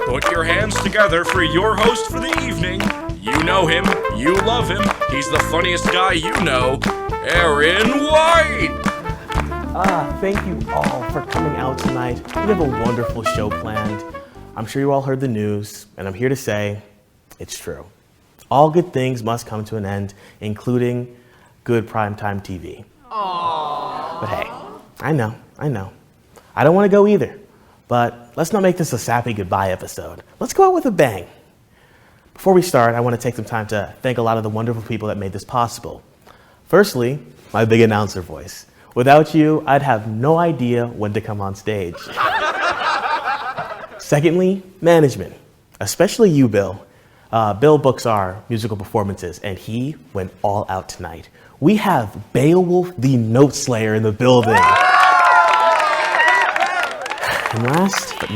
Put your hands together for your host for the evening. You know him, you love him, he's the funniest guy you know, Aaron White! Thank you all for coming out tonight. We have a wonderful show planned. I'm sure you all heard the news, and I'm here to say it's true. All good things must come to an end, including good primetime TV. Aww. But hey, I know. I don't want to go either, but let's not make this a sappy goodbye episode. Let's go out with a bang. Before we start, I want to take some time to thank a lot of the wonderful people that made this possible. Firstly, my big announcer voice. Without you, I'd have no idea when to come on stage. Secondly, management, especially you, Bill. Bill books our musical performances, and he went all out tonight. We have Beowulf the Note Slayer in the building. And last but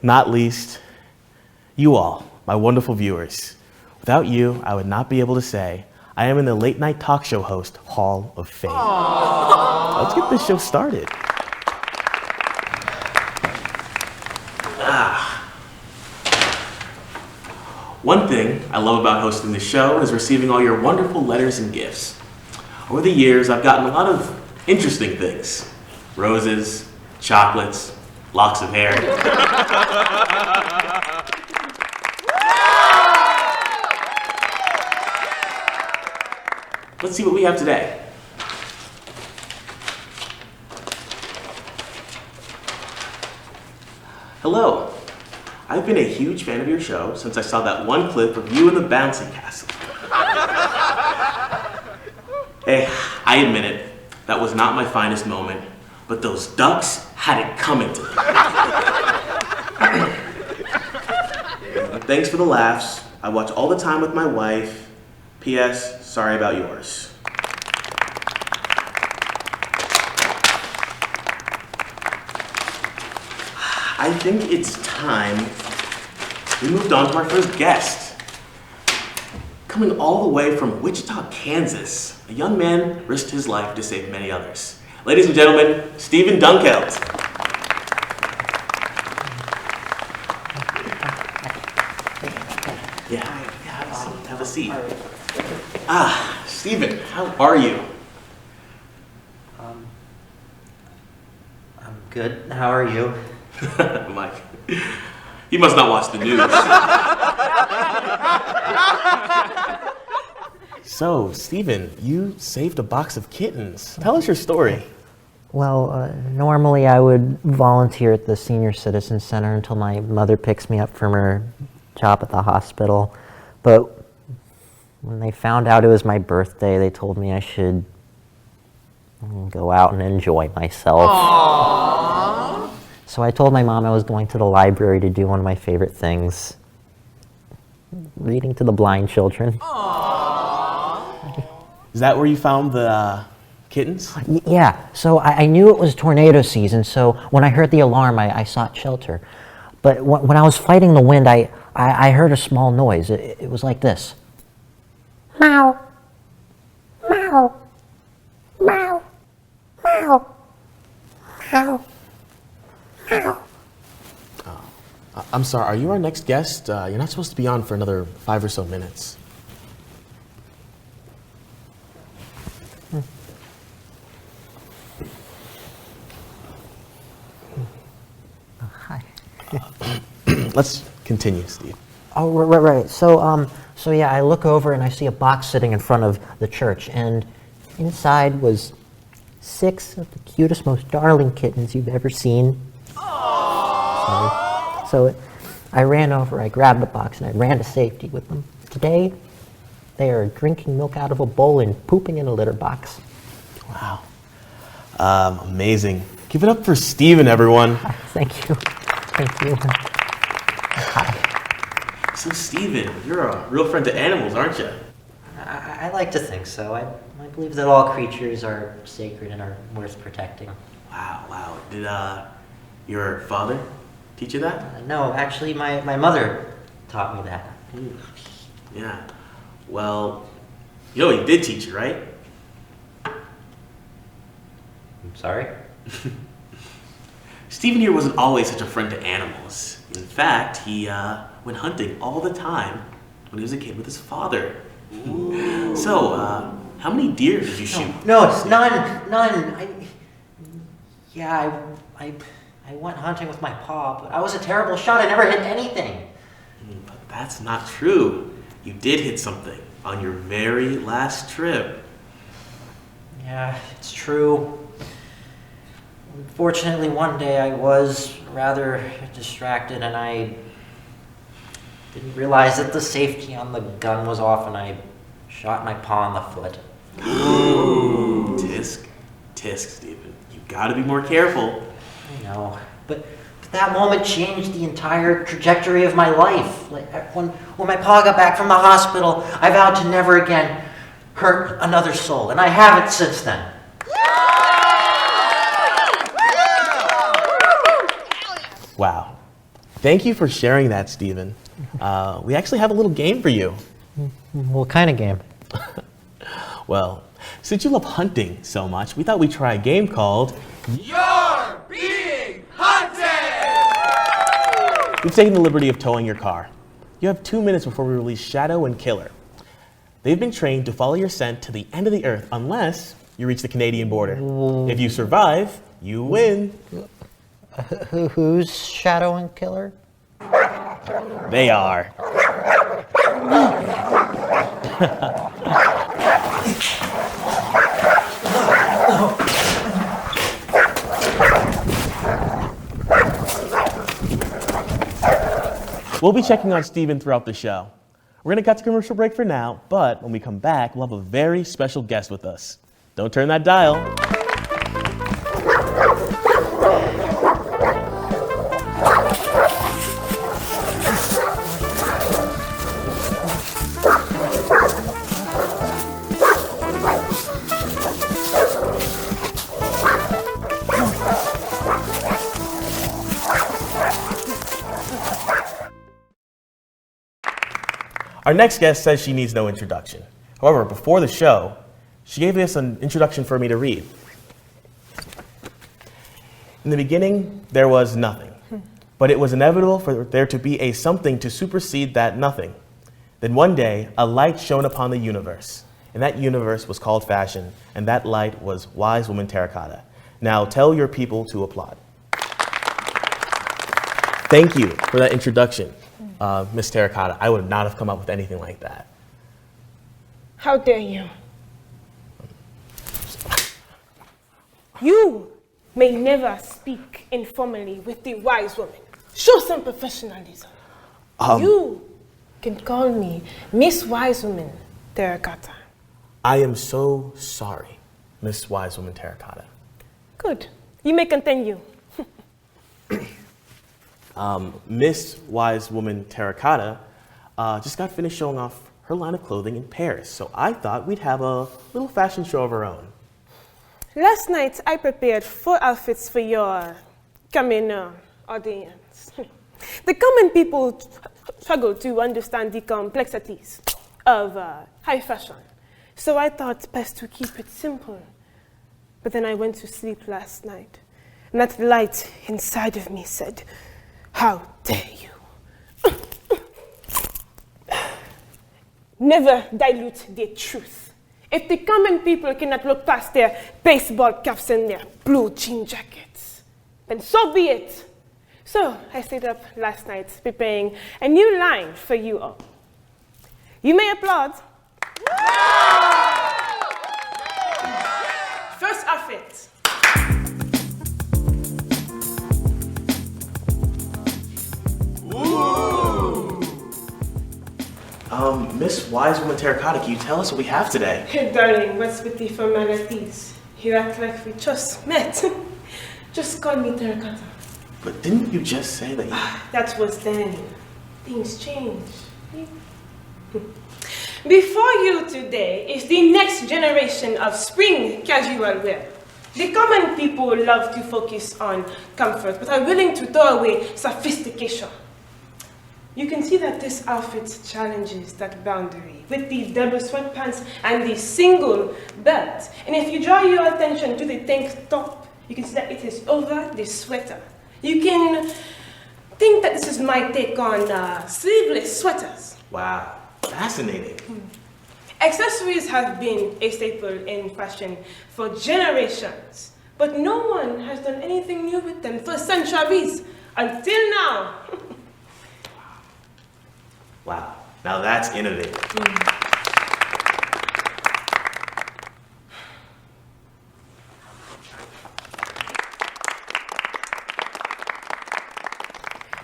not least, you all, my wonderful viewers. Without you, I would not be able to say I am in the Late Night Talk Show Host Hall of Fame. Let's get this show started. One thing I love about hosting the show is receiving all your wonderful letters and gifts. Over the years, I've gotten a lot of interesting things. Roses, chocolates, locks of hair. Let's see what we have today. Hello. I've been a huge fan of your show since I saw that one clip of you in the bouncy castle. Hey, I admit it, that was not my finest moment, but those ducks had it coming to them. Thanks for the laughs. I watch all the time with my wife. P.S. Sorry about yours. I think it's time we moved on to our first guest. Coming all the way from Wichita, Kansas, a young man risked his life to save many others. Ladies and gentlemen, Stephen Dunkeld. Yeah, have a seat. Stephen, how are you? I'm good. How are you? Mike, you must not watch the news. So, Stephen, you saved a box of kittens. Tell us your story. Well, normally I would volunteer at the Senior Citizen Center until my mother picks me up from her job at the hospital. But when they found out it was my birthday, they told me I should go out and enjoy myself. Aww. So I told my mom I was going to the library to do one of my favorite things, reading to the blind children. Aww. Is that where you found the kittens? Yeah, so I knew it was tornado season, so when I heard the alarm, I sought shelter. But when I was fighting the wind, I heard a small noise. It was like this. Meow, meow, meow, meow, meow, meow. I'm sorry, are you our next guest? You're not supposed to be on for another 5 or so minutes. Hi. Let's continue, Steve. Oh, right. So yeah, I look over and I see a box sitting in front of the church, and inside was 6 of the cutest, most darling kittens you've ever seen. Aww. So I ran over, I grabbed the box, and I ran to safety with them. Today, they are drinking milk out of a bowl and pooping in a litter box. Wow. Amazing. Give it up for Stephen, everyone. Thank you. Hi. So, Stephen, you're a real friend to animals, aren't you? I like to think so. I believe that all creatures are sacred and are worth protecting. Wow. Did your father teach you that? No, actually, my mother taught me that. Yeah. Well, he did teach you, right? I'm Sorry? Stephen here wasn't always such a friend to animals. In fact, he went hunting all the time when he was a kid with his father. Ooh. So, how many deer did you shoot? No, none. I went hunting with my pa, but I was a terrible shot. I never hit anything. But that's not true. You did hit something on your very last trip. Yeah, it's true. Unfortunately, one day I was rather distracted and I didn't realize that the safety on the gun was off and I shot my paw in the foot. Ooh. Tisk, Stephen. You gotta be more careful. I know, but that moment changed the entire trajectory of my life. Like when my pa got back from the hospital, I vowed to never again hurt another soul, and I haven't since then. Wow. Thank you for sharing that, Stephen. We actually have a little game for you. What kind of game? Well, since you love hunting so much, we thought we'd try a game called You're Being Hunted! We've taken the liberty of towing your car. You have 2 minutes before we release Shadow and Killer. They've been trained to follow your scent to the end of the earth unless you reach the Canadian border. If you survive, you win. Who's Shadow and Killer? They are. We'll be checking on Stephen throughout the show. We're going to cut to commercial break for now, but when we come back, we'll have a very special guest with us. Don't turn that dial. Our next guest says she needs no introduction. However, before the show, she gave us an introduction for me to read. In the beginning, there was nothing, but it was inevitable for there to be a something to supersede that nothing. Then one day, a light shone upon the universe, and that universe was called fashion, and that light was Wise Woman Terracotta. Now tell your people to applaud. Thank you for that introduction. Miss Terracotta, I would not have come up with anything like that. How dare you? You may never speak informally with the wise woman. Show some professionalism. You can call me Miss Wise Woman Terracotta. I am so sorry, Miss Wise Woman Terracotta. Good. You may continue. Miss Wise Woman Terracotta just got finished showing off her line of clothing in Paris, so I thought we'd have a little fashion show of our own. Last night, I prepared 4 outfits for your coming audience. The common people struggle to understand the complexities of high fashion, so I thought best to keep it simple. But then I went to sleep last night, and that light inside of me said, "How dare you?" Never dilute the truth. If the common people cannot look past their baseball caps and their blue jean jackets, then so be it. So I stayed up last night preparing a new line for you all. You may applaud. First outfit. Miss Wise Woman Terracotta, can you tell us what we have today? Darling, what's with the formalities? You act like we just met. Just call me Terracotta. But didn't you just say that you... That was then. Things change. Before you today is the next generation of spring casual wear. The common people love to focus on comfort, but are willing to throw away sophistication. You can see that this outfit challenges that boundary with the double sweatpants and the single belt. And if you draw your attention to the tank top, You can see that it is over the sweater. You can think that this is my take on sleeveless sweaters. Wow, fascinating. Accessories have been a staple in fashion for generations, but no one has done anything new with them for centuries until now. Wow, now that's innovative.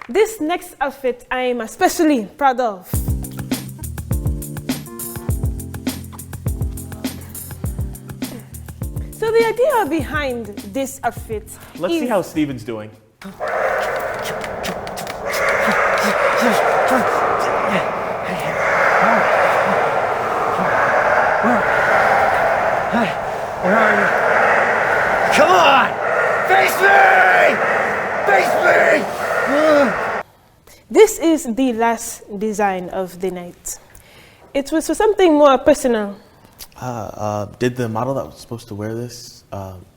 This next outfit I am especially proud of. So the idea behind this outfit Let's is... see how Steven's doing. Where are you? Come on! Face me! Face me! This is the last design of the night. It was for something more personal. Did the model that was supposed to wear this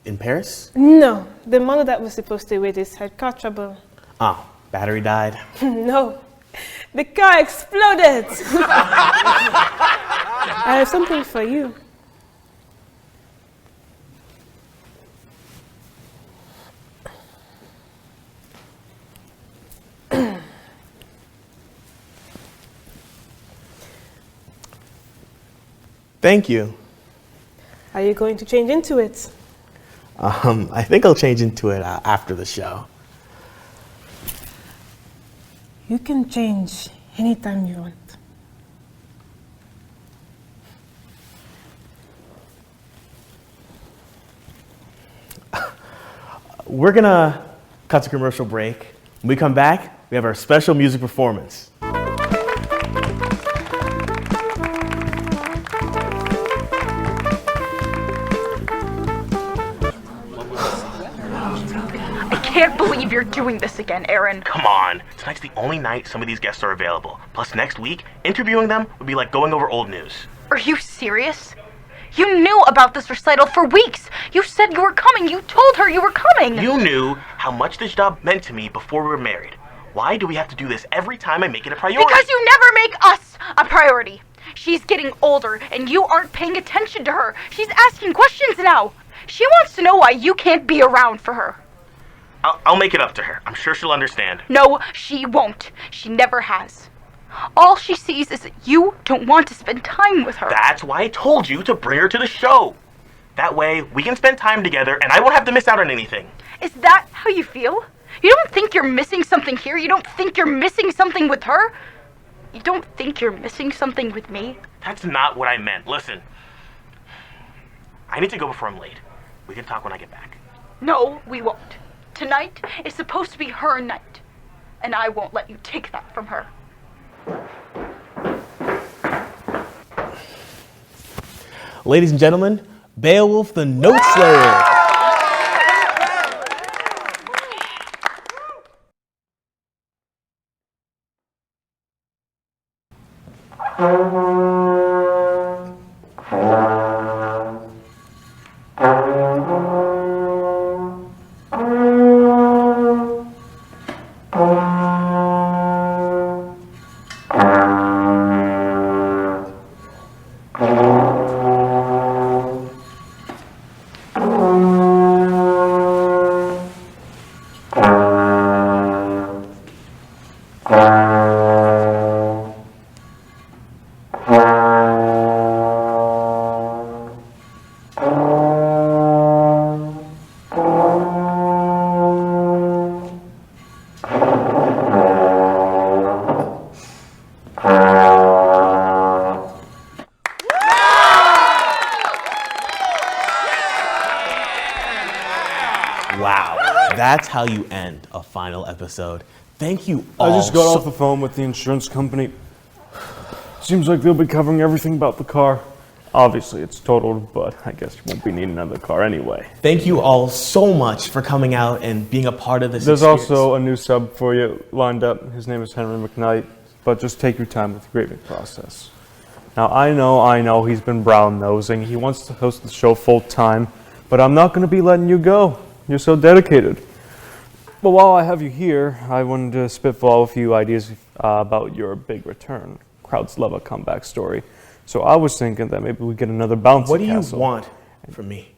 in Paris? No, the model that was supposed to wear this had car trouble. Ah, battery died. No, the car exploded. I have something for you. Thank you. Are you going to change into it? I think I'll change into it after the show. You can change anytime you want. We're gonna cut to commercial break. When we come back, we have our special music performance. I can't believe you're doing this again, Aaron. Come on. Tonight's the only night some of these guests are available. Plus, next week, interviewing them would be like going over old news. Are you serious? You knew about this recital for weeks. You said you were coming. You told her you were coming. You knew how much this job meant to me before we were married. Why do we have to do this every time I make it a priority? Because you never make us a priority. She's getting older, and you aren't paying attention to her. She's asking questions now. She wants to know why you can't be around for her. I'll make it up to her. I'm sure she'll understand. No, she won't. She never has. All she sees is that you don't want to spend time with her. That's why I told you to bring her to the show. That way, we can spend time together and I won't have to miss out on anything. Is that how you feel? You don't think you're missing something here? You don't think you're missing something with her? You don't think you're missing something with me? That's not what I meant. Listen, I need to go before I'm late. We can talk when I get back. No, we won't. Tonight is supposed to be her night, and I won't let you take that from her. Ladies and gentlemen, Beowulf the Note Slayer. Wow, that's how you end a final episode. Thank you all. I just got off the phone with the insurance company. Seems like they'll be covering everything about the car. Obviously, it's totaled, but I guess you won't be needing another car anyway. Thank you all so much for coming out and being a part of this There's experience. also a new sub for you lined up. His name is Henry McKnight, but just take your time with the grading process. Now, I know he's been brown-nosing. He wants to host the show full-time, but I'm not going to be letting you go. you're so dedicated. But while I have you here, I wanted to spitball a few ideas about your big return. Crowds love a comeback story. So I was thinking that maybe we get another bouncy What do you castle. want from me?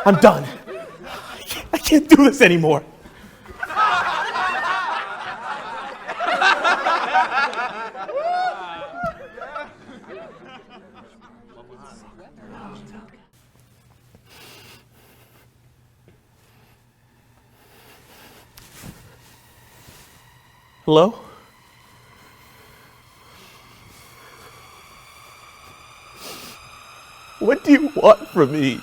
I'm done. I can't do this anymore. Hello? What do you want from me?